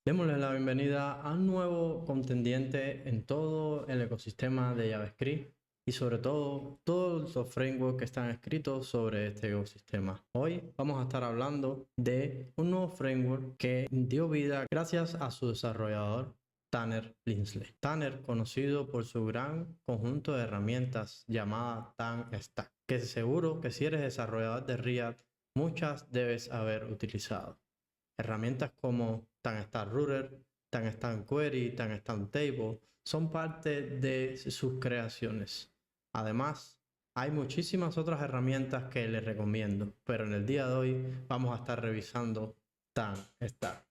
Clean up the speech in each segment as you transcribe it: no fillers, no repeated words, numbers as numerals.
Démosle la bienvenida a un nuevo contendiente en todo el ecosistema de JavaScript y sobre todo todos los frameworks que están escritos sobre este ecosistema. Hoy vamos a estar hablando de un nuevo framework que dio vida gracias a su desarrollador Tanner Linsley. Tanner, conocido por su gran conjunto de herramientas llamada TanStack, que seguro que si eres desarrollador de React, muchas debes haber utilizado. Herramientas como TanStack Router, TanStack Query, TanStack Table son parte de sus creaciones. Además, hay muchísimas otras herramientas que les recomiendo, pero en el día de hoy vamos a estar revisando TanStack.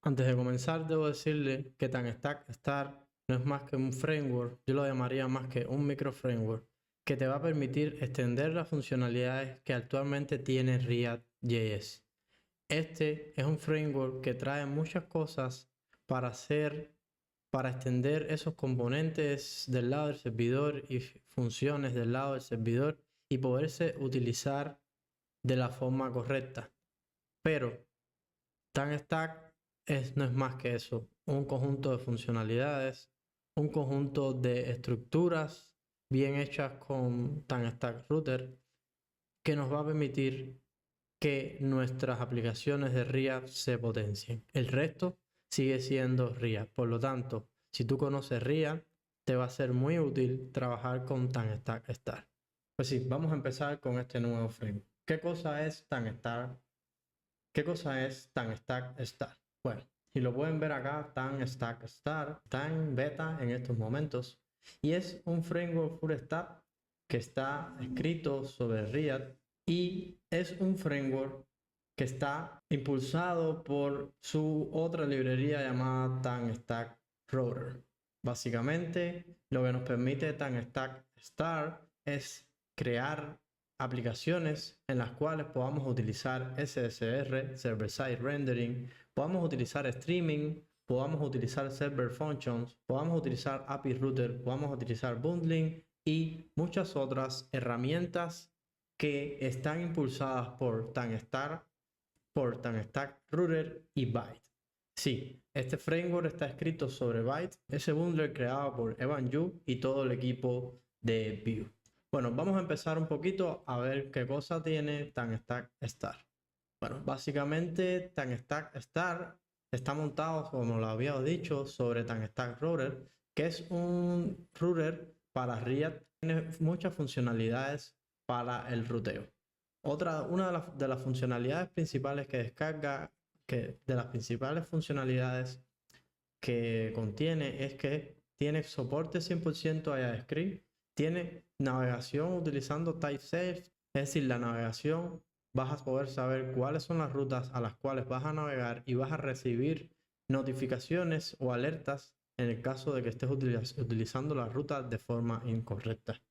Antes de comenzar, debo decirle que TanStack Start no es más que un framework, yo lo llamaría más que un micro framework, que te va a permitir extender las funcionalidades que actualmente tiene React.js. Este es un framework que trae muchas cosas para extender esos componentes del lado del servidor y funciones del lado del servidor y poderse utilizar de la forma correcta. Pero TanStack no es más que eso, un conjunto de funcionalidades, un conjunto de estructuras bien hechas con TanStack Router que nos va a permitir que nuestras aplicaciones de React se potencien. El resto sigue siendo React. Por lo tanto, si tú conoces React, te va a ser muy útil trabajar con TanStack Start. Pues sí, vamos a empezar con este nuevo framework. ¿Qué cosa es TanStack? ¿Qué cosa es TanStack Start? Bueno, y lo pueden ver acá, TanStack Start está en beta en estos momentos y es un framework full stack que está escrito sobre React y es un framework que está impulsado por su otra librería llamada TanStack Router. Básicamente, lo que nos permite TanStack Start es crear aplicaciones en las cuales podamos utilizar SSR, Server-Side Rendering, podamos utilizar streaming, podamos utilizar Server Functions, podamos utilizar API Router, podamos utilizar bundling y muchas otras herramientas que están impulsadas por TanStack Router y Byte. Sí, este framework está escrito sobre Byte, ese bundler creado por Evan You y todo el equipo de Vue. Bueno, vamos a empezar un poquito a ver qué cosa tiene TanStack Start. Bueno, básicamente TanStack Start está montado, como lo había dicho, sobre TanStack Router, que es un router para React. Tiene muchas funcionalidades para el ruteo. Una de las funcionalidades principales que descarga, de las principales funcionalidades que contiene es que tiene soporte 100% a JavaScript, tiene navegación utilizando TypeSafe, es decir, la navegación vas a poder saber cuáles son las rutas a las cuales vas a navegar y vas a recibir notificaciones o alertas en el caso de que estés utilizando la ruta de forma incorrecta.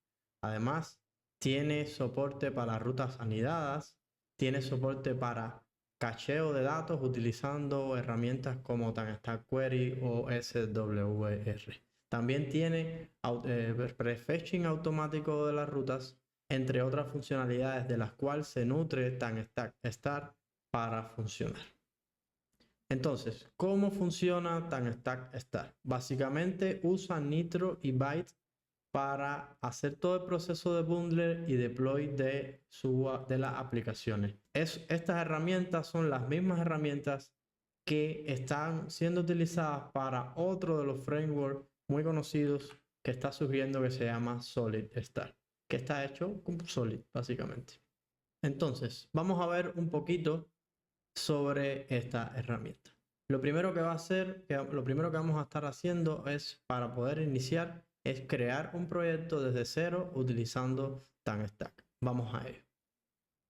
Además, tiene soporte para rutas anidadas, tiene soporte para cacheo de datos utilizando herramientas como TanStack Query o SWR. También tiene prefetching automático de las rutas, entre otras funcionalidades de las cuales se nutre TanStack Start para funcionar. Entonces, ¿cómo funciona TanStack Start? Básicamente usa Nitro y Byte para hacer todo el proceso de bundler y deploy de las aplicaciones. Estas herramientas son las mismas herramientas que están siendo utilizadas para otro de los frameworks muy conocidos que está surgiendo que se llama Solid Start, que está hecho con Solid básicamente. Entonces, vamos a ver un poquito sobre esta herramienta. Lo primero que vamos a estar haciendo es, para poder iniciar, es crear un proyecto desde cero utilizando TanStack. Vamos a ello.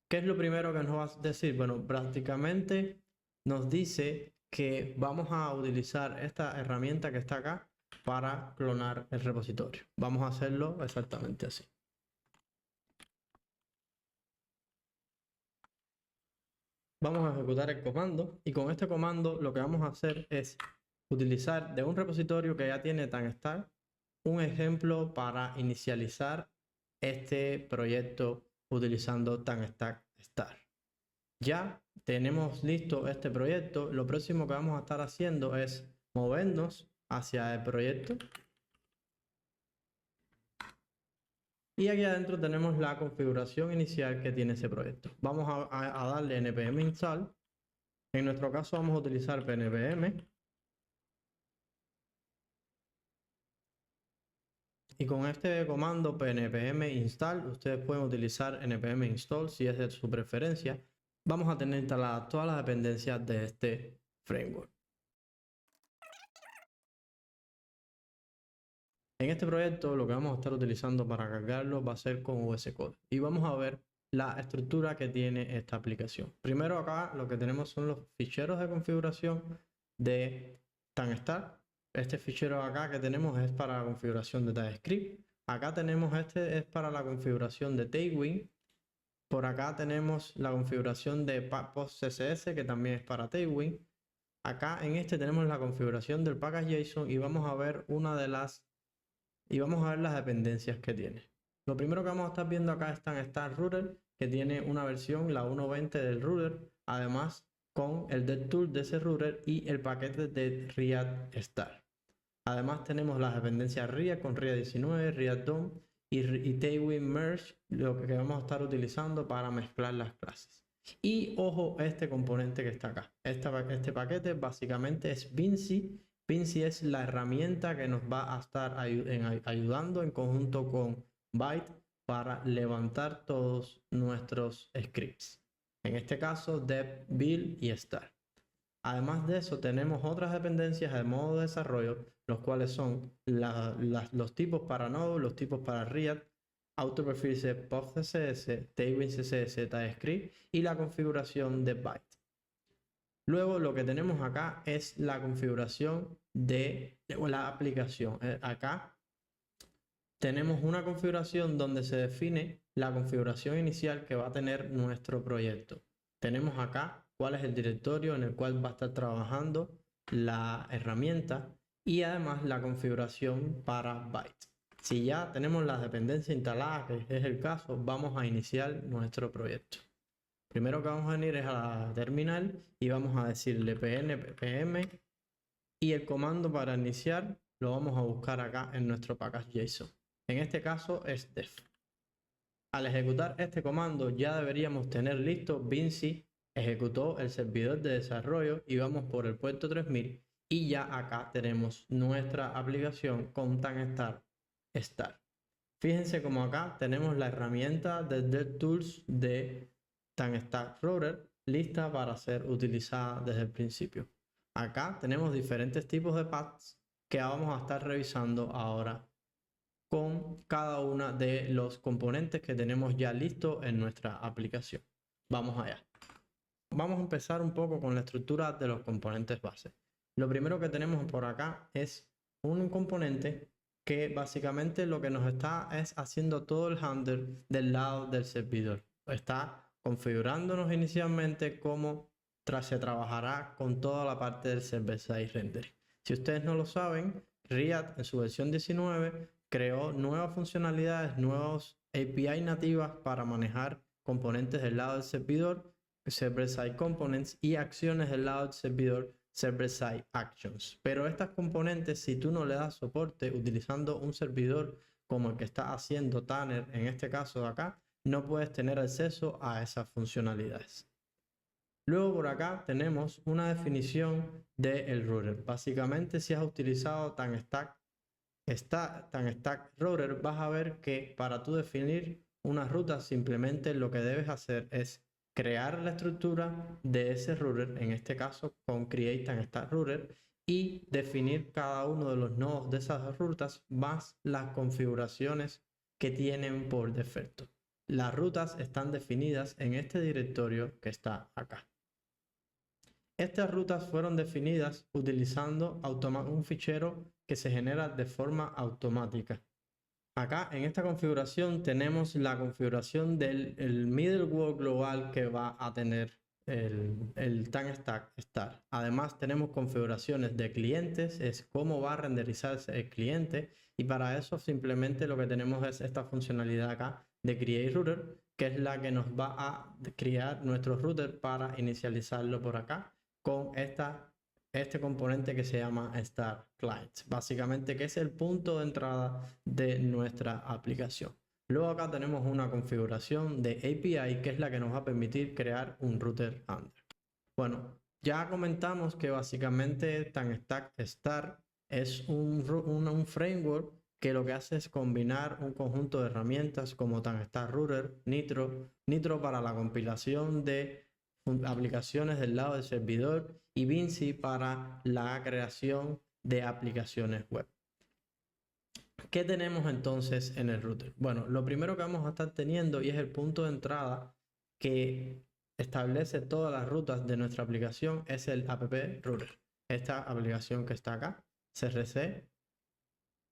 ¿Qué es lo primero que nos va a decir? Bueno, prácticamente nos dice que vamos a utilizar esta herramienta que está acá para clonar el repositorio. Vamos a hacerlo exactamente así. Vamos a ejecutar el comando y con este comando lo que vamos a hacer es utilizar de un repositorio que ya tiene TanStack un ejemplo para inicializar este proyecto utilizando TanStack Start. Ya tenemos listo este proyecto. Lo próximo que vamos a estar haciendo es movernos hacia el proyecto. Y aquí adentro tenemos la configuración inicial que tiene ese proyecto. Vamos a darle npm install. En nuestro caso vamos a utilizar pnpm. Y con este comando pnpm install, ustedes pueden utilizar npm install si es de su preferencia. Vamos a tener instaladas todas las dependencias de este framework. En este proyecto lo que vamos a estar utilizando para cargarlo va a ser con VS Code. Y vamos a ver la estructura que tiene esta aplicación. Primero acá lo que tenemos son los ficheros de configuración de Tanstar. Este fichero acá que tenemos es para la configuración de TypeScript. Acá tenemos este es para la configuración de Tailwind. Por acá tenemos la configuración de PostCSS que también es para Tailwind. Acá en este tenemos la configuración del package JSON y vamos a ver las dependencias que tiene. Lo primero que vamos a estar viendo acá es Tanstar Router, que tiene una versión, la 1.20 del router, además con el DevTool de ese router y el paquete de React Star. Además tenemos las dependencias React con React 19, React DOM y Tailwind Merge, lo que vamos a estar utilizando para mezclar las clases. Y ojo este componente que está acá. Este paquete básicamente es Vinci. Vinci es la herramienta que nos va a estar ayudando en conjunto con Byte para levantar todos nuestros scripts. En este caso, dev, build y start. Además de eso, tenemos otras dependencias de modo de desarrollo, los cuales son los tipos para Node, los tipos para React, AutoPrefix, PostCSS, Tailwind CSS, TypeScript y la configuración de Byte. Luego lo que tenemos acá es la configuración de la aplicación. Acá tenemos una configuración donde se define la configuración inicial que va a tener nuestro proyecto. Tenemos acá cuál es el directorio en el cual va a estar trabajando la herramienta y además la configuración para Byte. Si ya tenemos las dependencias instaladas, que es el caso, vamos a iniciar nuestro proyecto. Primero que vamos a venir es a la terminal y vamos a decirle pnpm y el comando para iniciar lo vamos a buscar acá en nuestro package JSON. En este caso es def. Al ejecutar este comando ya deberíamos tener listo Vinci ejecutó el servidor de desarrollo y vamos por el puerto 3000 y ya acá tenemos nuestra aplicación con Tanstar Start. Fíjense como acá tenemos la herramienta de DevTools de Tanstar Router lista para ser utilizada desde el principio. Acá tenemos diferentes tipos de paths que vamos a estar revisando ahora con cada uno de los componentes que tenemos ya listos en nuestra aplicación. Vamos allá. Vamos a empezar un poco con la estructura de los componentes base. Lo primero que tenemos por acá es un componente que básicamente lo que nos está es haciendo todo el handler del lado del servidor. Está configurándonos inicialmente cómo se trabajará con toda la parte del server-side rendering. Si ustedes no lo saben, React en su versión 19 creó nuevas funcionalidades, nuevos API nativas para manejar componentes del lado del servidor, server-side components y acciones del lado del servidor, server-side actions. Pero estas componentes, si tú no le das soporte utilizando un servidor como el que está haciendo Tanner, en este caso de acá, no puedes tener acceso a esas funcionalidades. Luego por acá tenemos una definición del router. Básicamente si has utilizado Tanstar Router, vas a ver que para tú definir una ruta simplemente lo que debes hacer es crear la estructura de ese router, en este caso con create Tanstar Router, y definir cada uno de los nodos de esas rutas más las configuraciones que tienen por defecto. Las rutas están definidas en este directorio que está acá. Estas rutas fueron definidas utilizando un fichero que se genera de forma automática. Acá en esta configuración tenemos la configuración del middleware global que va a tener el Tanstar Start. Además tenemos configuraciones de clientes, es cómo va a renderizarse el cliente, y para eso simplemente lo que tenemos es esta funcionalidad acá de Create Router, que es la que nos va a crear nuestro router para inicializarlo por acá con este componente que se llama Start Client, básicamente que es el punto de entrada de nuestra aplicación. Luego acá tenemos una configuración de API que es la que nos va a permitir crear un router under. Bueno, ya comentamos que básicamente TanStack Start es un framework que lo que hace es combinar un conjunto de herramientas como TanStack Router, Nitro para la compilación de aplicaciones del lado del servidor y Vinci para la creación de aplicaciones web. ¿Qué tenemos entonces en el router? Bueno, lo primero que vamos a estar teniendo y es el punto de entrada que establece todas las rutas de nuestra aplicación es el app router. Esta aplicación que está acá, CRC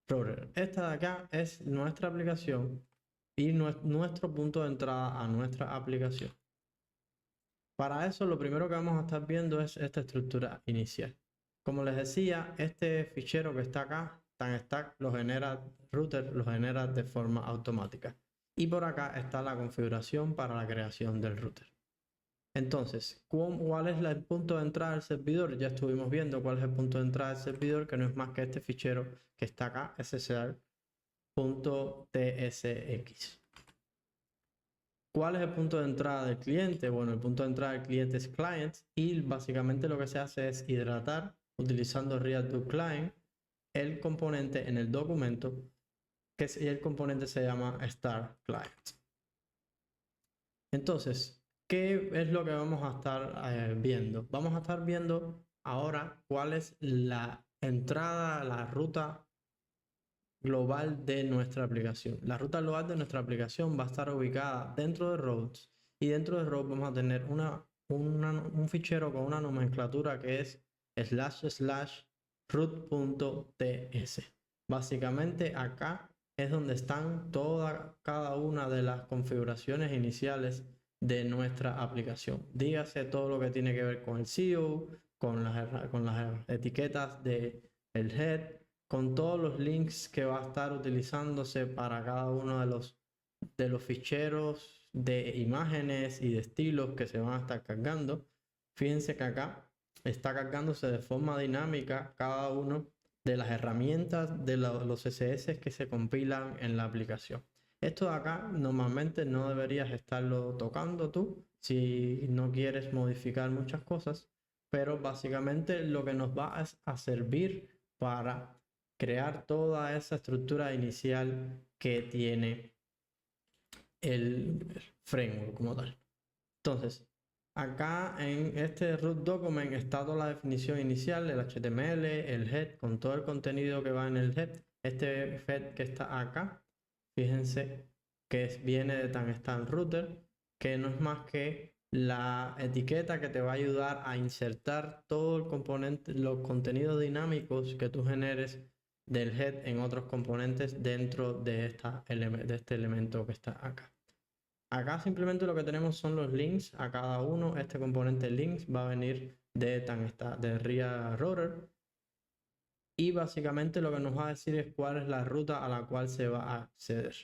router. Esta de acá es nuestra aplicación y nuestro punto de entrada a nuestra aplicación. Para eso lo primero que vamos a estar viendo es esta estructura inicial. Como les decía, este fichero que está acá, TanStack, router lo genera de forma automática. Y por acá está la configuración para la creación del router. Entonces, ¿cuál es el punto de entrada del servidor? Ya estuvimos viendo cuál es el punto de entrada del servidor, que no es más que este fichero que está acá, ssr.tsx. ¿Cuál es el punto de entrada del cliente? Bueno, el punto de entrada del cliente es client y básicamente lo que se hace es hidratar utilizando real-to-client el componente en el documento y el componente se llama start client. Entonces, ¿qué es lo que vamos a estar viendo? Vamos a estar viendo ahora cuál es la entrada, la ruta global de nuestra aplicación. La ruta global de nuestra aplicación va a estar ubicada dentro de routes y dentro de routes vamos a tener un fichero con una nomenclatura que es //root.ts. Básicamente acá es donde están cada una de las configuraciones iniciales de nuestra aplicación. Dígase todo lo que tiene que ver con el SEO, con las etiquetas del head, con todos los links que va a estar utilizándose para cada uno de los ficheros de imágenes y de estilos que se van a estar cargando. Fíjense que acá está cargándose de forma dinámica cada uno de las herramientas de los CSS que se compilan en la aplicación. Esto de acá normalmente no deberías estarlo tocando tú si no quieres modificar muchas cosas, pero básicamente lo que nos va a servir para crear toda esa estructura inicial que tiene el framework como tal. Entonces, acá en este root document está toda la definición inicial, el HTML, el head, con todo el contenido que va en el head. Este head que está acá, fíjense que viene de TanStack Router, que no es más que la etiqueta que te va a ayudar a insertar todo el componente, los contenidos dinámicos que tú generes del head en otros componentes dentro de este elemento que está acá. Acá simplemente lo que tenemos son los links a cada uno. Este componente links va a venir de RIA Router y básicamente lo que nos va a decir es cuál es la ruta a la cual se va a acceder.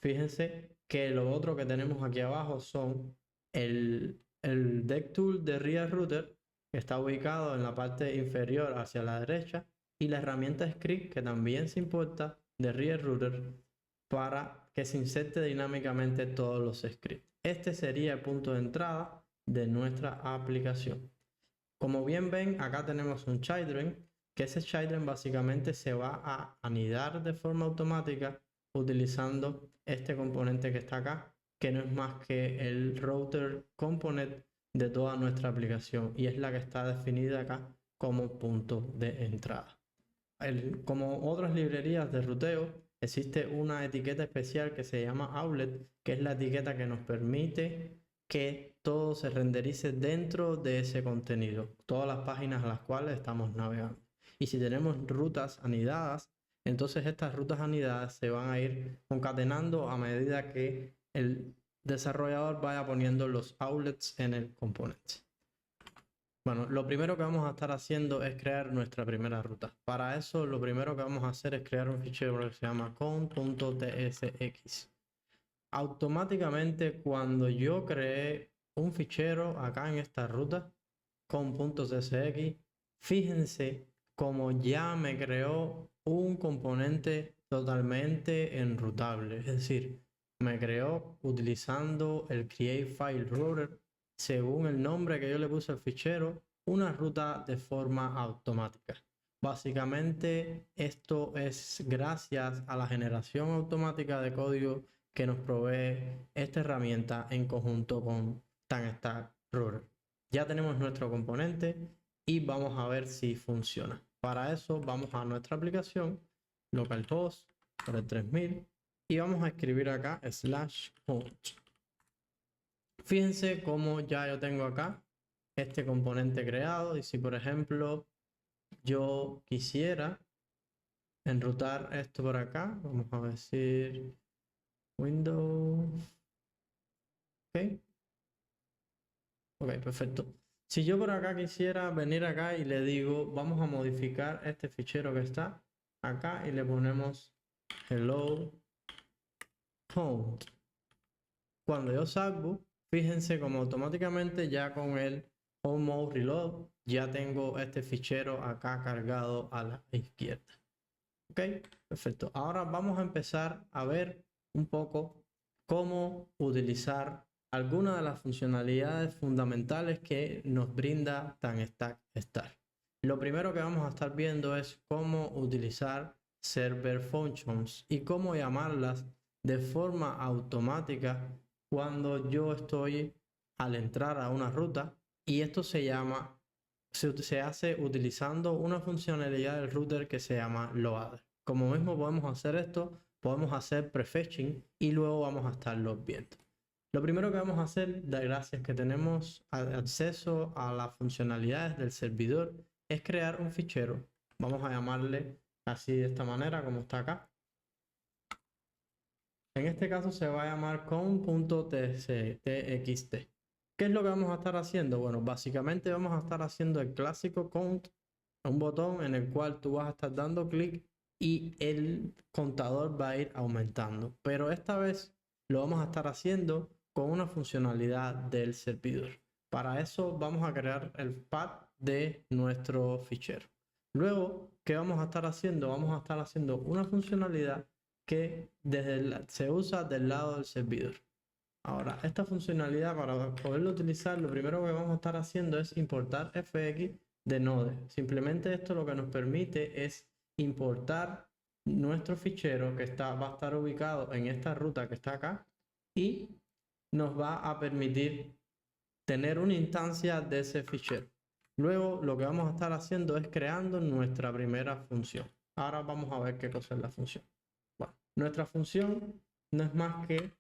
Fíjense que lo otro que tenemos aquí abajo son el DevTool de RIA Router, que está ubicado en la parte inferior hacia la derecha, y la herramienta Script, que también se importa de RIA Router para que se inserte dinámicamente todos los scripts. Este sería el punto de entrada de nuestra aplicación. Como bien ven, acá tenemos un children, que ese children básicamente se va a anidar de forma automática utilizando este componente que está acá, que no es más que el router component de toda nuestra aplicación y es la que está definida acá como punto de entrada. Como otras librerías de ruteo, existe una etiqueta especial que se llama Outlet, que es la etiqueta que nos permite que todo se renderice dentro de ese contenido, todas las páginas a las cuales estamos navegando. Y si tenemos rutas anidadas, entonces estas rutas anidadas se van a ir concatenando a medida que el desarrollador vaya poniendo los outlets en el componente. Bueno, lo primero que vamos a estar haciendo es crear nuestra primera ruta. Para eso, lo primero que vamos a hacer es crear un fichero que se llama con.tsx. automáticamente cuando yo creé un fichero acá en esta ruta con .csx, fíjense como ya me creó un componente totalmente enrutable, es decir, me creó utilizando el createFileRouter según el nombre que yo le puse al fichero, una ruta de forma automática. Básicamente esto es gracias a la generación automática de código que nos provee esta herramienta en conjunto con TanStackRouter. Ya tenemos nuestro componente y vamos a ver si funciona. Para eso vamos a nuestra aplicación localhost por el 3000 y vamos a escribir acá /host. Fíjense cómo ya yo tengo acá este componente creado y si por ejemplo yo quisiera enrutar esto por acá, vamos a decir Windows, ok, perfecto. Si yo por acá quisiera venir acá y le digo, vamos a modificar este fichero que está acá y le ponemos hello home. Cuando yo salgo, fíjense como automáticamente ya con el home mode reload ya tengo este fichero acá cargado a la izquierda. Ok, perfecto. Ahora vamos a empezar a ver un poco cómo utilizar algunas de las funcionalidades fundamentales que nos brinda TanStackStar. Lo primero que vamos a estar viendo es cómo utilizar server functions y cómo llamarlas de forma automática cuando yo estoy al entrar a una ruta, y esto se hace utilizando una funcionalidad del router que se llama loader. Como mismo podemos hacer esto, podemos hacer prefetching y luego vamos a estarlo viendo. Lo primero que vamos a hacer, gracias que tenemos acceso a las funcionalidades del servidor, es crear un fichero. Vamos a llamarle así de esta manera como está acá. En este caso se va a llamar com.txt. ¿Qué es lo que vamos a estar haciendo? Bueno, básicamente vamos a estar haciendo el clásico count, un botón en el cual tú vas a estar dando clic y el contador va a ir aumentando. Pero esta vez lo vamos a estar haciendo con una funcionalidad del servidor. Para eso vamos a crear el path de nuestro fichero. Luego, ¿qué vamos a estar haciendo? Vamos a estar haciendo una funcionalidad que se usa del lado del servidor. Ahora, esta funcionalidad para poderlo utilizar, lo primero que vamos a estar haciendo es importar fx de Node. Simplemente esto lo que nos permite es importar nuestro fichero que va a estar ubicado en esta ruta que está acá y nos va a permitir tener una instancia de ese fichero. Luego lo que vamos a estar haciendo es creando nuestra primera función. Ahora vamos a ver qué cosa es la función. Bueno, nuestra función no es más que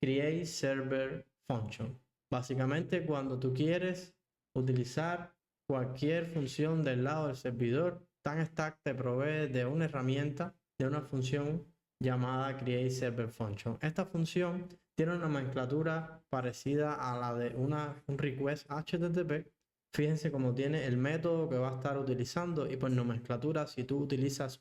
create server function. Básicamente cuando tú quieres utilizar cualquier función del lado del servidor, TanStack te provee de una herramienta, de una función llamada create server function. Esta función tiene una nomenclatura parecida a la de un request HTTP. Fíjense cómo tiene el método que va a estar utilizando y por nomenclatura, si tú utilizas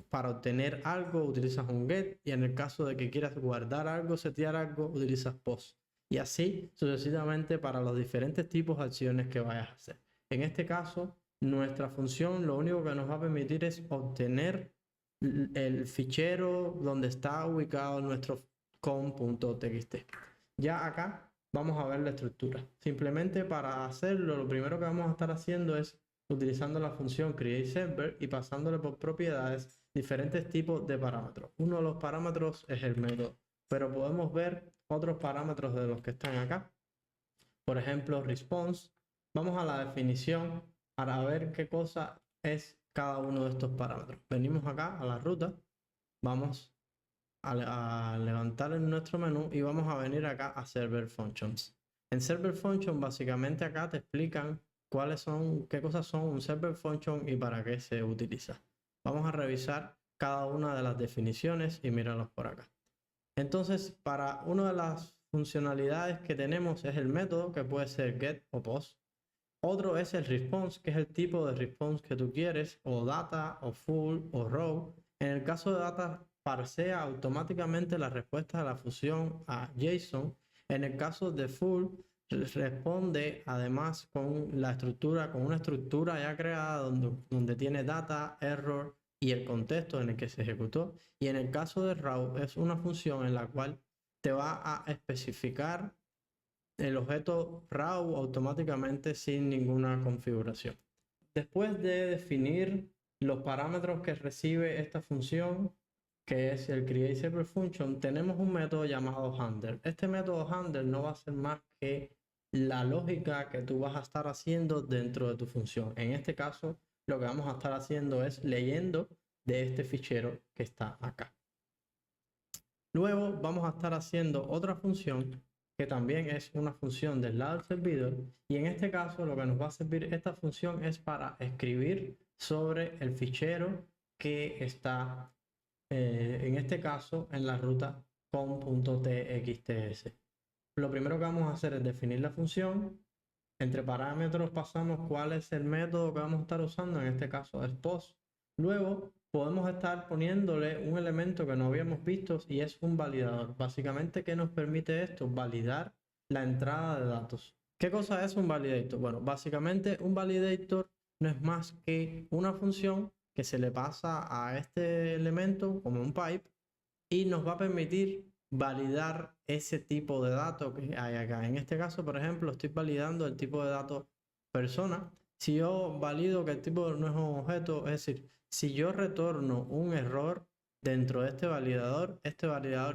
para obtener algo, utilizas un get, y en el caso de que quieras guardar algo, setear algo, utilizas post. Y así sucesivamente para los diferentes tipos de acciones que vayas a hacer. En este caso, nuestra función lo único que nos va a permitir es obtener el fichero donde está ubicado nuestro com.txt. Ya acá vamos a ver la estructura. Simplemente para hacerlo, lo primero que vamos a estar haciendo es utilizando la función createServer y pasándole por propiedades diferentes tipos de parámetros. Uno de los parámetros es el método, pero podemos ver otros parámetros de los que están acá. Por ejemplo, response. Vamos a la definición para ver qué cosa es cada uno de estos parámetros. Venimos acá a la ruta, vamos a levantar en nuestro menú y vamos a venir acá a Server Functions. En Server Function básicamente acá te explican qué cosas son un Server Function y para qué se utiliza. Vamos a revisar cada una de las definiciones y míralos por acá. Entonces, para una de las funcionalidades que tenemos es el método, que puede ser get o post. Otro es el response, que es el tipo de response que tú quieres, o data, o full, o row. En el caso de data, parsea automáticamente la respuesta de la función a JSON. En el caso de full, responde además con una estructura ya creada donde tiene data, error y el contexto en el que se ejecutó. Y en el caso de raw es una función en la cual te va a especificar el objeto raw automáticamente sin ninguna configuración. Después de definir los parámetros que recibe esta función, que es el createSeparate tenemos un método llamado handler. Este método handler no va a ser más que la lógica que tú vas a estar haciendo dentro de tu función. En este caso, lo que vamos a estar haciendo es leyendo de este fichero que está acá. Luego vamos a estar haciendo otra función que también es una función del lado del servidor, y en este caso lo que nos va a servir esta función es para escribir sobre el fichero que está en este caso en la ruta com.txts. Lo primero que vamos a hacer es definir la función. Entre parámetros pasamos cuál es el método que vamos a estar usando, en este caso es post. Luego podemos estar poniéndole un elemento que no habíamos visto y es un validador. Básicamente, ¿qué nos permite esto? Validar la entrada de datos. ¿Qué cosa es un validator? Bueno, básicamente un validator no es más que una función que se le pasa a este elemento como un pipe y nos va a permitir validar ese tipo de datos que hay acá. En este caso, por ejemplo, estoy validando el tipo de datos persona. Si yo valido que el tipo no es un objeto, es decir, si yo retorno un error dentro de este validador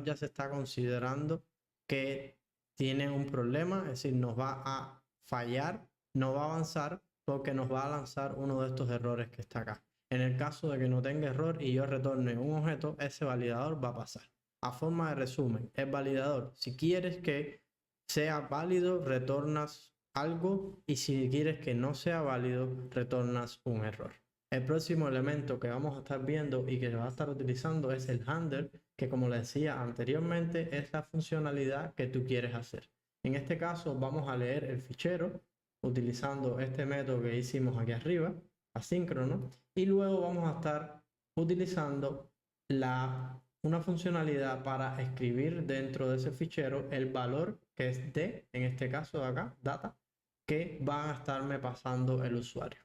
ya se está considerando que tiene un problema, es decir, nos va a fallar, no va a avanzar porque nos va a lanzar uno de estos errores que está acá. En el caso de que no tenga error y yo retorne un objeto, ese validador va a pasar. A forma de resumen, el validador, si quieres que sea válido, retornas algo, y si quieres que no sea válido, retornas un error. El próximo elemento que vamos a estar viendo y que se va a estar utilizando es el handler, que como les decía anteriormente es la funcionalidad que tú quieres hacer. En este caso vamos a leer el fichero utilizando este método que hicimos aquí arriba, asíncrono, y luego vamos a estar utilizando una funcionalidad para escribir dentro de ese fichero el valor que es de, en este caso de acá, data, que va a estarme pasando el usuario.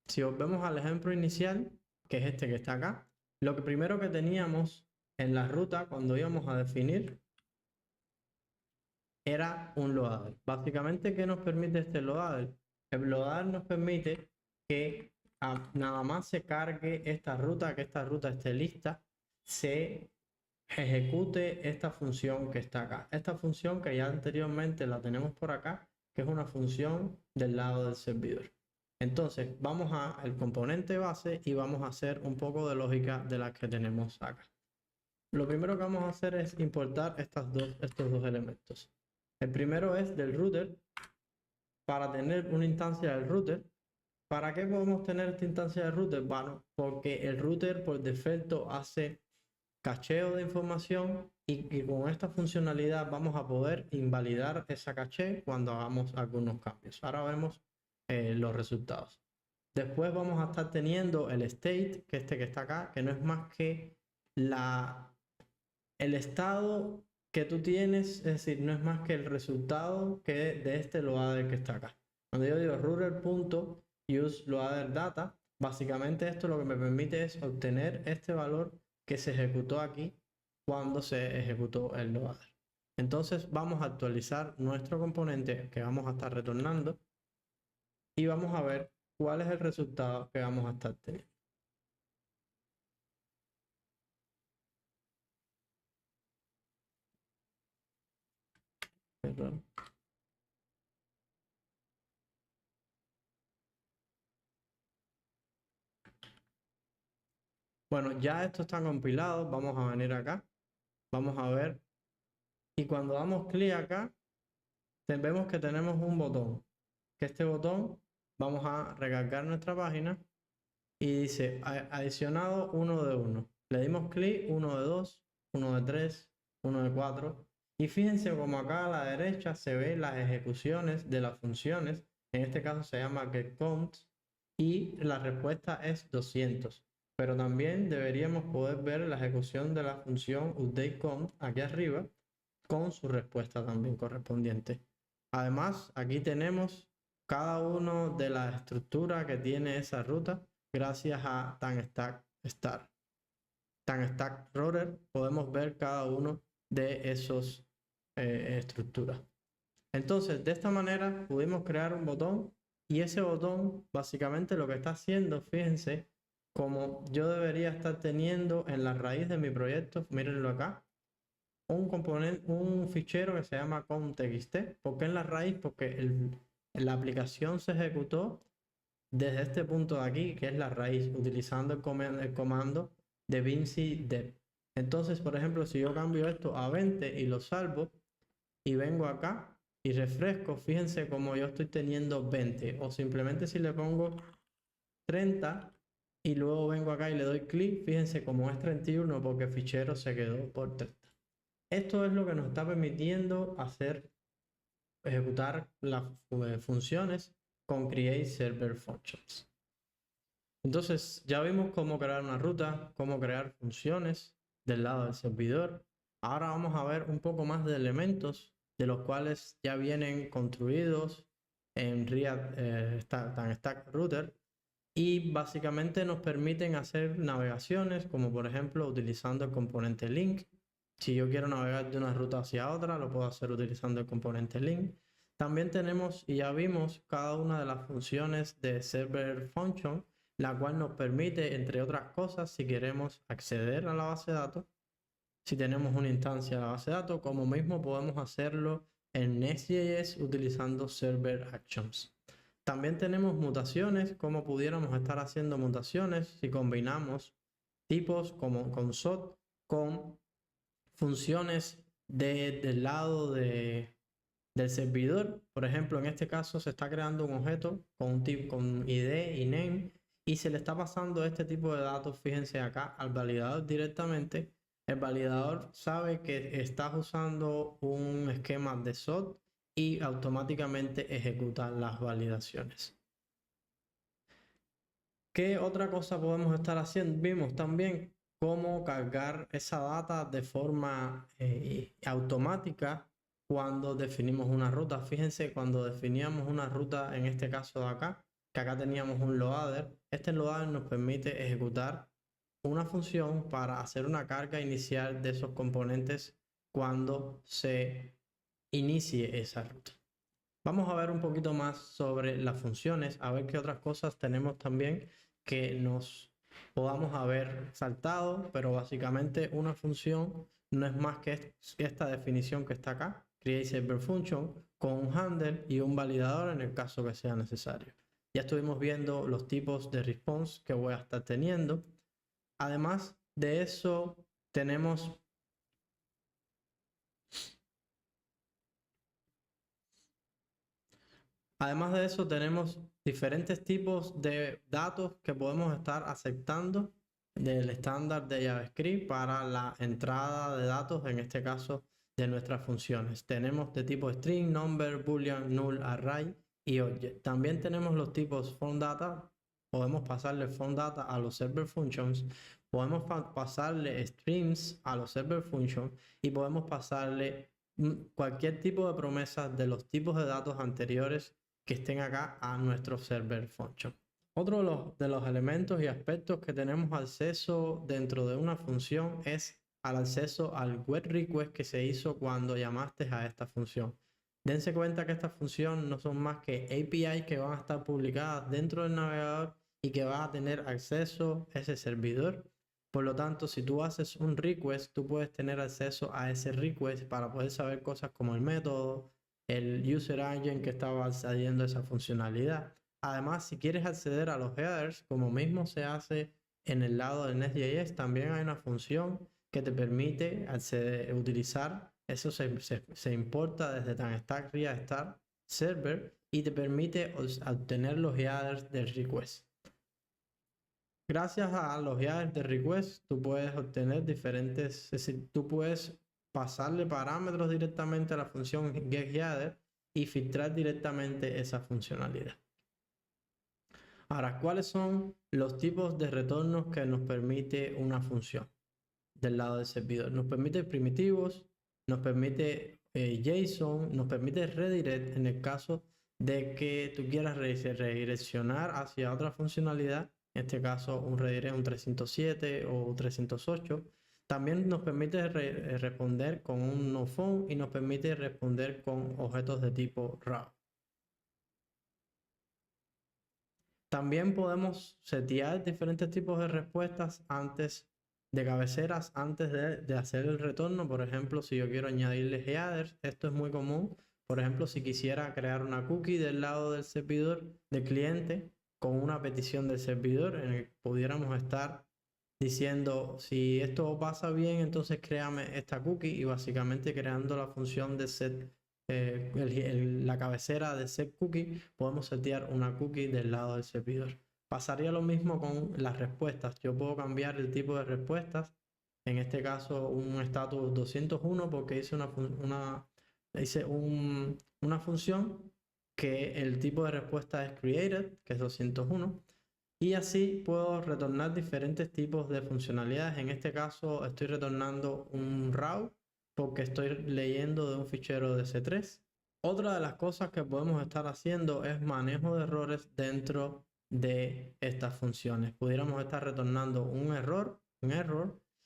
Si volvemos al ejemplo inicial, que es este que está acá, lo que primero que teníamos en la ruta cuando íbamos a definir era un loader. Básicamente, ¿qué nos permite este loader? El loader nos permite que nada más se cargue esta ruta, que esta ruta esté lista, se ejecute esta función que está acá. Esta función que ya anteriormente la tenemos por acá, que es una función del lado del servidor. Entonces vamos al componente base y vamos a hacer un poco de lógica de las que tenemos acá. Lo primero que vamos a hacer es importar estos dos elementos. El primero es del router, para tener una instancia del router. ¿Para qué podemos tener esta instancia del router? Bueno, porque el router por defecto hace cacheo de información y con esta funcionalidad vamos a poder invalidar esa caché cuando hagamos algunos cambios. Ahora vemos los resultados. Después vamos a estar teniendo el state, que que está acá, que no es más que el estado que tú tienes, es decir, no es más que el resultado que de este loader que está acá. Cuando yo digo router.useLoaderData, básicamente esto lo que me permite es obtener este valor que se ejecutó aquí cuando se ejecutó el loader. Entonces vamos a actualizar nuestro componente que vamos a estar retornando y vamos a ver cuál es el resultado que vamos a estar teniendo. Perdón. Bueno, ya esto está compilado. Vamos a venir acá. Vamos a ver. Y cuando damos clic acá, vemos que tenemos un botón. Que este botón, vamos a recargar nuestra página y dice adicionado 1 de 1. Le dimos clic, 1 de 2, 1 de 3, 1 de 4. Y fíjense como acá a la derecha se ve las ejecuciones de las funciones. En este caso se llama getCount y la respuesta es 200. pero también deberíamos poder ver la ejecución de la función updateCount aquí arriba con su respuesta también correspondiente. Además, aquí tenemos cada uno de las estructuras que tiene esa ruta gracias a TanStack Router. Podemos ver cada uno de esos estructuras. Entonces, de esta manera pudimos crear un botón y ese botón básicamente lo que está haciendo, fíjense, como yo debería estar teniendo en la raíz de mi proyecto, mírenlo acá, un componente, un fichero que se llama count.txt. ¿Por qué en la raíz? Porque la aplicación se ejecutó desde este punto de aquí, que es la raíz, utilizando el comando de vinci-deb. Entonces, por ejemplo, si yo cambio esto a 20 y lo salvo y vengo acá y refresco, fíjense como yo estoy teniendo 20, o simplemente si le pongo 30 y luego vengo acá y le doy clic, fíjense como es 31 porque el fichero se quedó por 30. Esto es lo que nos está permitiendo ejecutar las funciones con Create Server Functions. Entonces ya vimos cómo crear una ruta, cómo crear funciones del lado del servidor. Ahora vamos a ver un poco más de elementos de los cuales ya vienen construidos en TanStack Router y básicamente nos permiten hacer navegaciones, como por ejemplo utilizando el componente link. Si yo quiero navegar de una ruta hacia otra, lo puedo hacer utilizando el componente link. También tenemos, y ya vimos, cada una de las funciones de Server Function, la cual nos permite, entre otras cosas, si queremos acceder a la base de datos, si tenemos una instancia de la base de datos, como mismo podemos hacerlo en Next.js utilizando Server Actions. También tenemos mutaciones, como pudiéramos estar haciendo mutaciones si combinamos tipos como con SOT con funciones del lado del servidor. Por ejemplo, en este caso se está creando un objeto con un tipo con ID y name y se le está pasando este tipo de datos, fíjense acá, al validador directamente. El validador sabe que estás usando un esquema de SOT y automáticamente ejecuta las validaciones. ¿Qué otra cosa podemos estar haciendo? Vimos también cómo cargar esa data de forma automática cuando definimos una ruta. Fíjense, cuando definíamos una ruta, en este caso de acá, que acá teníamos un loader, este loader nos permite ejecutar una función para hacer una carga inicial de esos componentes cuando se inicie esa ruta. Vamos a ver un poquito más sobre las funciones, a ver qué otras cosas tenemos también que nos podamos haber saltado, pero básicamente una función no es más que esta definición que está acá, Create Server Function, con un handle y un validador en el caso que sea necesario. Ya estuvimos viendo los tipos de response que voy a estar teniendo. Además de eso, tenemos diferentes tipos de datos que podemos estar aceptando del estándar de JavaScript para la entrada de datos, en este caso de nuestras funciones. Tenemos de tipo string, number, boolean, null, array y object. También tenemos los tipos form data. Podemos pasarle form data a los server functions. Podemos pasarle streams a los server functions y podemos pasarle cualquier tipo de promesas de los tipos de datos anteriores que estén acá a nuestro server function. Otro de los elementos y aspectos que tenemos acceso dentro de una función es al acceso al GET request que se hizo cuando llamaste a esta función. Dense cuenta que estas funciones no son más que APIs que van a estar publicadas dentro del navegador y que va a tener acceso a ese servidor. Por lo tanto, si tú haces un request, tú puedes tener acceso a ese request para poder saber cosas como el método, el user agent que estaba accediendo a esa funcionalidad. Además, si quieres acceder a los headers, como mismo se hace en el lado de Next.js, también hay una función que te permite utilizar, eso se importa desde TanStack Start Server y te permite obtener los headers del request. Gracias a los headers de request, tú puedes obtener diferentes, es decir, tú puedes pasarle parámetros directamente a la función getHeader y filtrar directamente esa funcionalidad. Ahora, ¿cuáles son los tipos de retornos que nos permite una función del lado del servidor? Nos permite primitivos, nos permite JSON, nos permite redirect en el caso de que tú quieras redireccionar hacia otra funcionalidad, en este caso un redirect, un 307 o 308. También nos permite responder con un noFound y nos permite responder con objetos de tipo raw. También podemos setear diferentes tipos de respuestas antes de cabeceras, antes de hacer el retorno. Por ejemplo, si yo quiero añadirle headers, esto es muy común. Por ejemplo, si quisiera crear una cookie del lado del servidor de cliente con una petición del servidor en el que pudiéramos estar diciendo si esto pasa bien, entonces créame esta cookie y básicamente creando la función de set, la cabecera de set cookie, podemos setear una cookie del lado del servidor. Pasaría lo mismo con las respuestas. Yo puedo cambiar el tipo de respuestas. En este caso, un status 201 porque hice una función que el tipo de respuesta es created, que es 201. Y así puedo retornar diferentes tipos de funcionalidades. En este caso estoy retornando un raw porque estoy leyendo de un fichero de C3. Otra de las cosas que podemos estar haciendo es manejo de errores dentro de estas funciones. Pudiéramos estar retornando un error,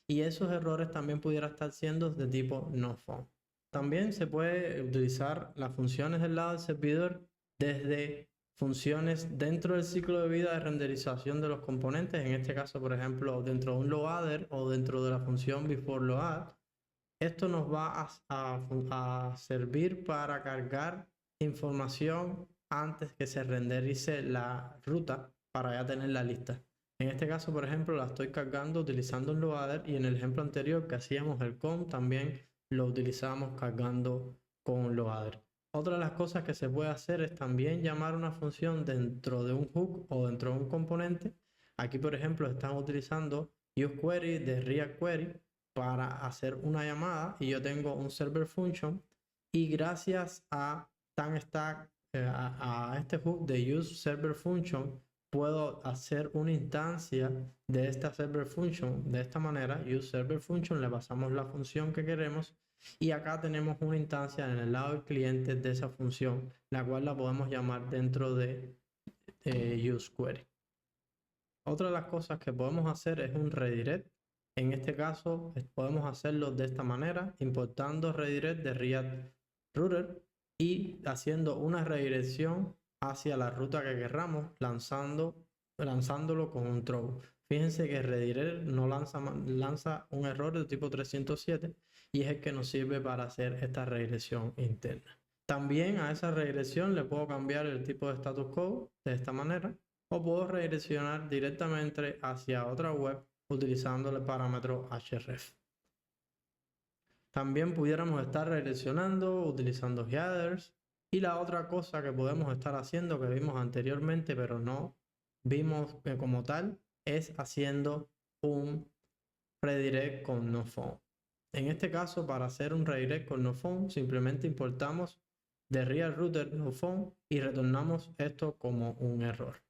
y esos errores también pudieran estar siendo de tipo noFound. También se puede utilizar las funciones del lado del servidor desde funciones dentro del ciclo de vida de renderización de los componentes, en este caso, por ejemplo, dentro de un loader o dentro de la función beforeLoad. Esto nos va a servir para cargar información antes que se renderice la ruta para ya tener la lista. En este caso, por ejemplo, la estoy cargando utilizando un loader y en el ejemplo anterior que hacíamos el com también lo utilizamos cargando con un loader. Otra de las cosas que se puede hacer es también llamar una función dentro de un hook o dentro de un componente. Aquí, por ejemplo, estamos utilizando useQuery de React Query para hacer una llamada y yo tengo un server function y gracias a a este hook de use server function puedo hacer una instancia de esta server function de esta manera. Use server function, le pasamos la función que queremos y acá tenemos una instancia en el lado del cliente de esa función, la cual la podemos llamar dentro de useQuery. Otra de las cosas que podemos hacer es un redirect. En este caso podemos hacerlo de esta manera, importando redirect de React Router y haciendo una redirección hacia la ruta que querramos, lanzándolo con un throw. Fíjense que redirect no lanza un error de tipo 307 y es el que nos sirve para hacer esta redirección interna. También a esa redirección le puedo cambiar el tipo de status code de esta manera o puedo redireccionar directamente hacia otra web utilizando el parámetro href. También pudiéramos estar redireccionando utilizando headers y la otra cosa que podemos estar haciendo que vimos anteriormente pero no vimos como tal es haciendo un redirect con noFound. En este caso, para hacer un redirect con noFound simplemente importamos de React Router noFound y retornamos esto como un error.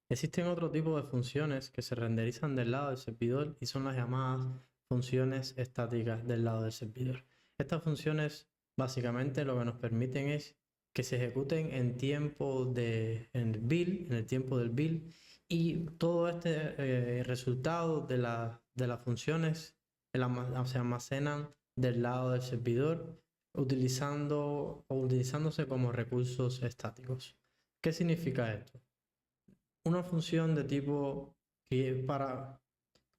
Existen otro tipo de funciones que se renderizan del lado del servidor y son las llamadas funciones estáticas del lado del servidor. Estas funciones básicamente lo que nos permiten es que se ejecuten en el tiempo del build y todo este resultado de las funciones se almacenan del lado del servidor utilizándose como recursos estáticos. ¿Qué significa esto? Una función de tipo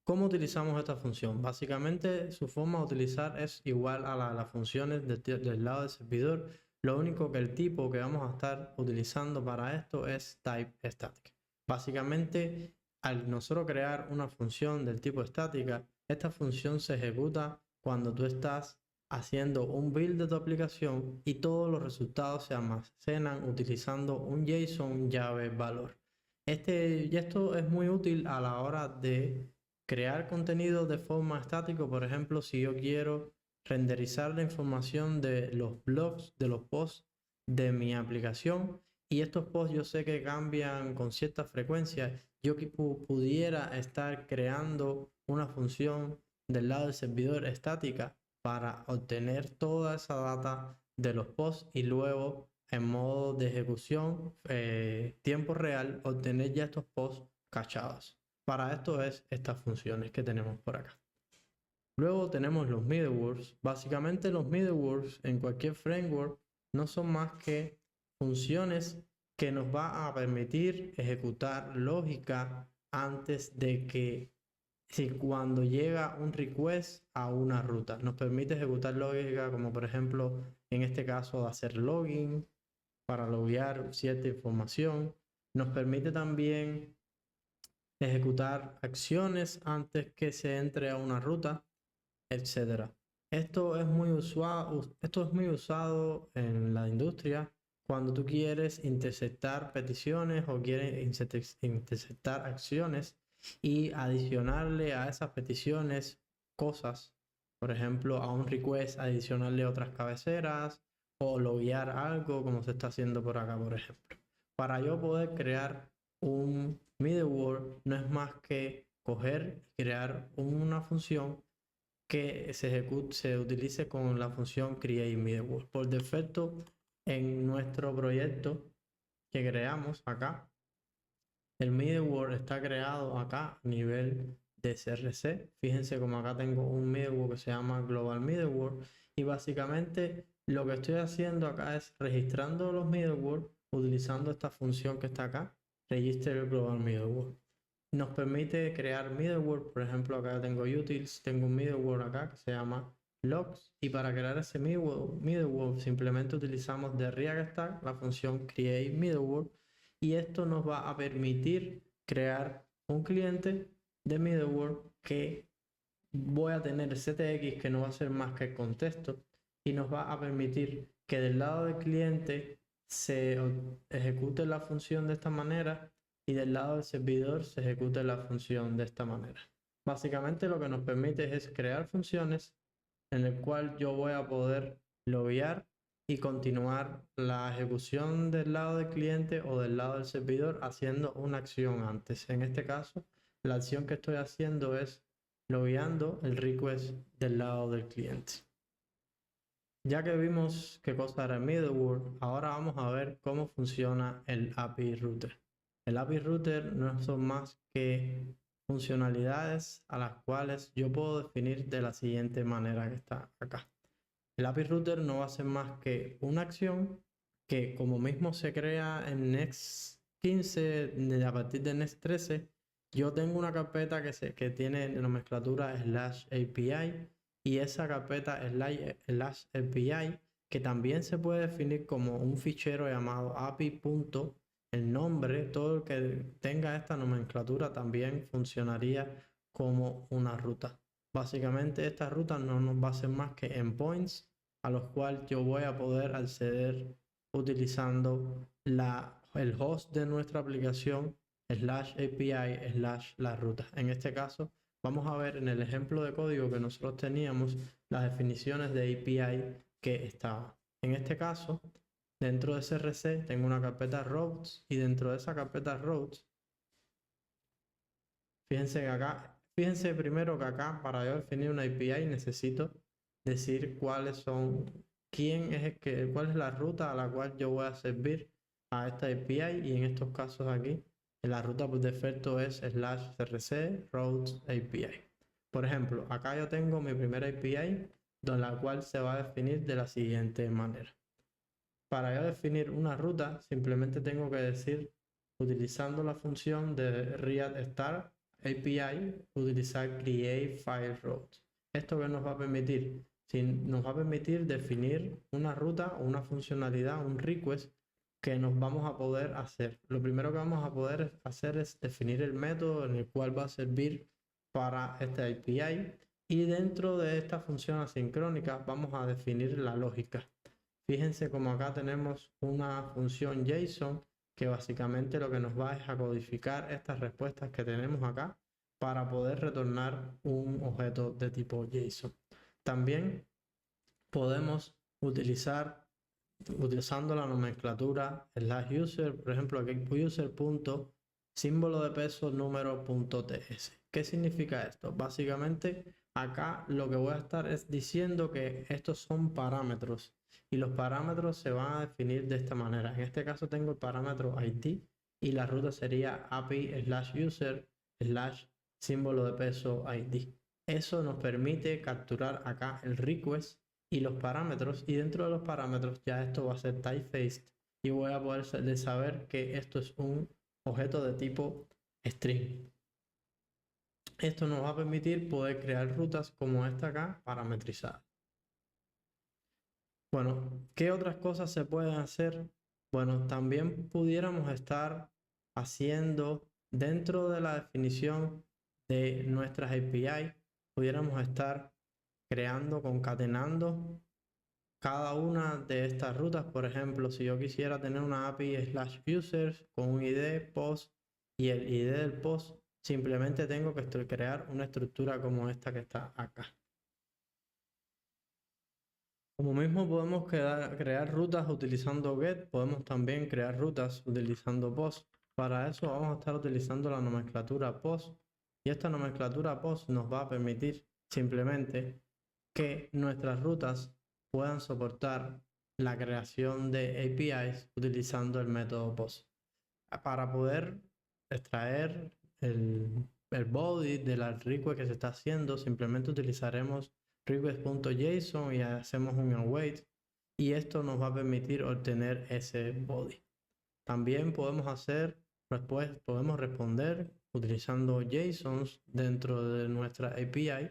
¿Cómo utilizamos esta función? Básicamente su forma de utilizar es igual a las funciones del lado del servidor. Lo único que el tipo que vamos a estar utilizando para esto es type static. Básicamente, al nosotros crear una función del tipo estática, esta función se ejecuta cuando tú estás haciendo un build de tu aplicación y todos los resultados se almacenan utilizando un JSON llave valor. Esto es muy útil a la hora de crear contenido de forma estática. Por ejemplo, si yo quiero renderizar la información de los blogs, de los posts de mi aplicación y estos posts yo sé que cambian con cierta frecuencia, yo pudiera estar creando una función del lado del servidor estática para obtener toda esa data de los posts y luego en modo de ejecución tiempo real obtener ya estos posts cachados. Para esto es estas funciones que tenemos por acá. Luego tenemos los middlewares. Básicamente los middlewares en cualquier framework no son más que funciones que nos va a permitir ejecutar lógica antes de que, si cuando llega un request a una ruta, nos permite ejecutar lógica como por ejemplo en este caso hacer login para loguear cierta información. Nos permite también ejecutar acciones antes que se entre a una ruta, etcétera. Esto es muy usado en la industria cuando tú quieres interceptar peticiones o quieres interceptar acciones y adicionarle a esas peticiones cosas. Por ejemplo, a un request adicionarle otras cabeceras o loguear algo como se está haciendo por acá, por ejemplo. Para yo poder crear un middleware no es más que coger y crear una función que se utilice con la función create middleware. Por defecto, en nuestro proyecto que creamos acá, el middleware está creado acá a nivel de CRC. Fíjense como acá tengo un middleware que se llama Global Middleware y básicamente lo que estoy haciendo acá es registrando los middleware utilizando esta función que está acá, Register Global Middleware. Nos permite crear middleware, por ejemplo acá tengo utils, tengo un middleware acá que se llama logs y para crear ese middleware simplemente utilizamos de React Stack la función create middleware y esto nos va a permitir crear un cliente de middleware que voy a tener CTX que no va a ser más que el contexto y nos va a permitir que del lado del cliente se ejecute la función de esta manera y del lado del servidor se ejecute la función de esta manera. Básicamente lo que nos permite es crear funciones en el cual yo voy a poder loguear y continuar la ejecución del lado del cliente o del lado del servidor haciendo una acción antes. En este caso, la acción que estoy haciendo es logueando el request del lado del cliente. Ya que vimos qué cosa era el middleware, ahora vamos a ver cómo funciona el API Router. El API Router no son más que funcionalidades a las cuales yo puedo definir de la siguiente manera que está acá. El API Router no va a ser más que una acción que como mismo se crea en Next 15, a partir de Next 13, yo tengo una carpeta que tiene nomenclatura /API y esa carpeta /API que también se puede definir como un fichero llamado API. El nombre, todo el que tenga esta nomenclatura también funcionaría como una ruta. Básicamente esta ruta no nos va a ser más que endpoints a los cuales yo voy a poder acceder utilizando el host de nuestra aplicación /API/la ruta. En este caso vamos a ver en el ejemplo de código que nosotros teníamos las definiciones de API que estaban. En este caso, dentro de CRC tengo una carpeta routes y dentro de esa carpeta routes, fíjense primero que acá para yo definir una API necesito decir cuál es la ruta a la cual yo voy a servir a esta API y en estos casos aquí la ruta por defecto es /crc routes API. Por ejemplo, acá yo tengo mi primera API donde la cual se va a definir de la siguiente manera. Para yo definir una ruta simplemente tengo que decir utilizando la función de React Start API utilizar create file route. ¿Esto qué nos va a permitir? Nos va a permitir definir una ruta o una funcionalidad, un request que nos vamos a poder hacer. Lo primero que vamos a poder hacer es definir el método en el cual va a servir para esta API y dentro de esta función asincrónica vamos a definir la lógica. Fíjense como acá tenemos una función JSON que básicamente lo que nos va es a codificar estas respuestas que tenemos acá para poder retornar un objeto de tipo JSON. También podemos utilizar utilizando la nomenclatura /user, por ejemplo, aquí user punto símbolo de peso número punto ts. ¿Qué significa esto? Básicamente, acá lo que voy a estar es diciendo que estos son parámetros y los parámetros se van a definir de esta manera. En este caso tengo el parámetro ID y la ruta sería API/user/ símbolo de peso ID. Eso nos permite capturar acá el request y los parámetros, y dentro de los parámetros ya esto va a ser typeface y voy a poder saber que esto es un objeto de tipo string. Esto nos va a permitir poder crear rutas como esta acá parametrizadas. Bueno, ¿qué otras cosas se pueden hacer? Bueno, también pudiéramos estar haciendo dentro de la definición de nuestras API, pudiéramos estar creando, concatenando cada una de estas rutas. Por ejemplo, si yo quisiera tener una API/users con un ID post y el ID del post, simplemente tengo que crear una estructura como esta que está acá. Como mismo podemos crear rutas utilizando get, podemos también crear rutas utilizando post. Para eso vamos a estar utilizando la nomenclatura post, y esta nomenclatura post nos va a permitir simplemente que nuestras rutas puedan soportar la creación de APIs utilizando el método post. Para poder extraer el body de la request que se está haciendo, simplemente utilizaremos request.json y hacemos un await, y esto nos va a permitir obtener ese body. También podemos podemos responder utilizando JSONs dentro de nuestra API,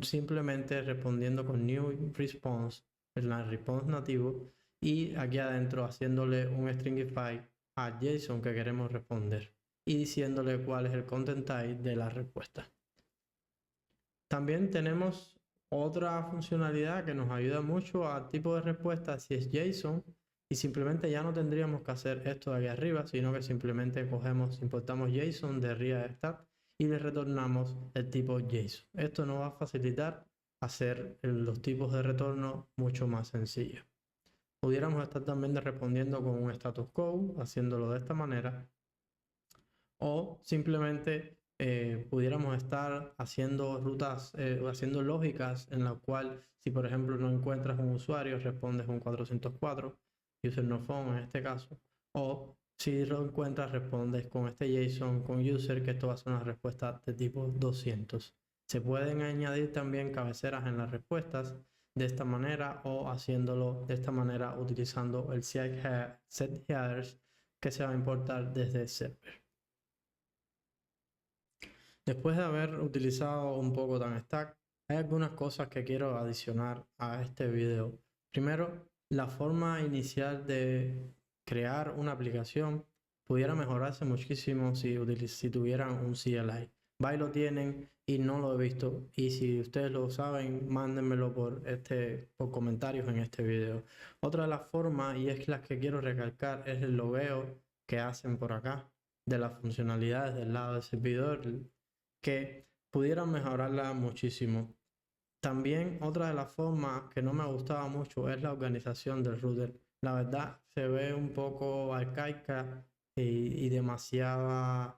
simplemente respondiendo con new response, en la response nativo, y aquí adentro haciéndole un stringify a JSON que queremos responder y diciéndole cuál es el content type de la respuesta. También tenemos otra funcionalidad que nos ayuda mucho al tipo de respuesta si es JSON, y simplemente ya no tendríamos que hacer esto de aquí arriba, sino que simplemente importamos JSON de ReaStat y le retornamos el tipo JSON. Esto nos va a facilitar hacer los tipos de retorno mucho más sencillos. Pudiéramos estar también respondiendo con un status code, haciéndolo de esta manera, o simplemente pudiéramos estar haciendo rutas, haciendo lógicas en la cual, si por ejemplo no encuentras un usuario, respondes un 404, user no phone en este caso, o si lo encuentras, respondes con este JSON con user, que esto va a ser una respuesta de tipo 200. Se pueden añadir también cabeceras en las respuestas de esta manera, o haciéndolo de esta manera utilizando el set headers que se va a importar desde el server. Después de haber utilizado un poco TanStack, hay algunas cosas que quiero adicionar a este video. Primero, la forma inicial de crear una aplicación pudiera mejorarse muchísimo si tuvieran un CLI. Va y lo tienen y no lo he visto, y si ustedes lo saben, mándenmelo por comentarios en este video. Otra de las formas, y es las que quiero recalcar, es el logueo que hacen por acá de las funcionalidades del lado del servidor, que pudieran mejorarla muchísimo. También otra de las formas que no me gustaba mucho es la organización del router. La verdad se ve un poco arcaica y demasiado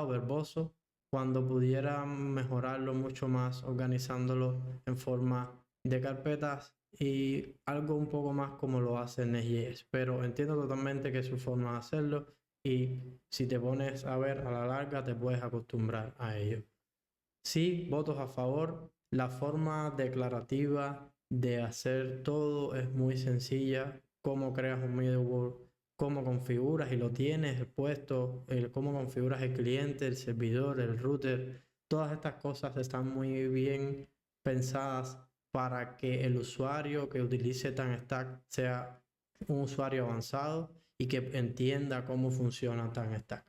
verboso, cuando pudieran mejorarlo mucho más organizándolo en forma de carpetas y algo un poco más como lo hace Next.js. Pero entiendo totalmente que es su forma de hacerlo, y si te pones a ver a la larga te puedes acostumbrar a ello. Sí, votos a favor. La forma declarativa de hacer todo es muy sencilla. Cómo creas un middleware, cómo configuras y lo tienes puesto, cómo configuras el cliente, el servidor, el router. Todas estas cosas están muy bien pensadas para que el usuario que utilice TanStack sea un usuario avanzado y que entienda cómo funciona TanStack.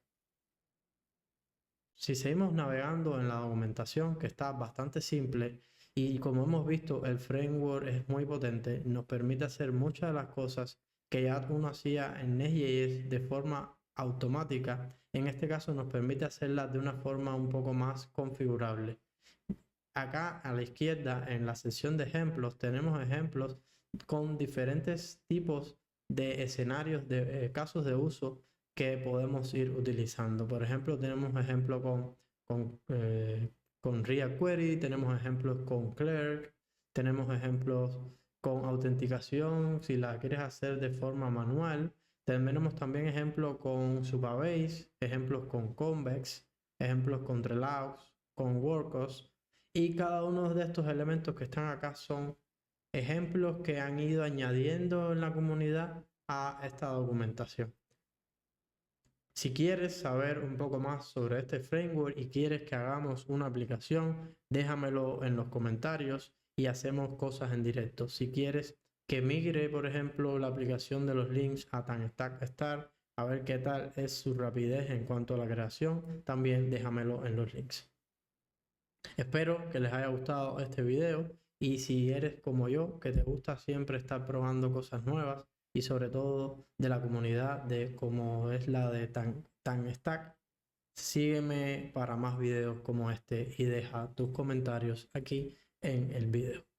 Si seguimos navegando en la documentación, que está bastante simple, y como hemos visto el framework es muy potente, nos permite hacer muchas de las cosas que ya uno hacía en Next.js de forma automática. En este caso nos permite hacerlas de una forma un poco más configurable. Acá a la izquierda, en la sección de ejemplos, tenemos ejemplos con diferentes tipos de escenarios, de casos de uso que podemos ir utilizando. Por ejemplo, tenemos ejemplos con React Query, tenemos ejemplos con Clerk, tenemos ejemplos con autenticación, si la quieres hacer de forma manual. Tenemos también ejemplos con Supabase, ejemplos con Convex, ejemplos con Relaux, con Workos, y cada uno de estos elementos que están acá son ejemplos que han ido añadiendo en la comunidad a esta documentación. Si quieres saber un poco más sobre este framework y quieres que hagamos una aplicación, déjamelo en los comentarios y hacemos cosas en directo. Si quieres que migre, por ejemplo, la aplicación de los links a TanStack Start, a ver qué tal es su rapidez en cuanto a la creación, también déjamelo en los links. Espero que les haya gustado este video y si eres como yo, que te gusta siempre estar probando cosas nuevas y sobre todo de la comunidad de como es la de TanStack, sígueme para más videos como este y deja tus comentarios aquí en el video.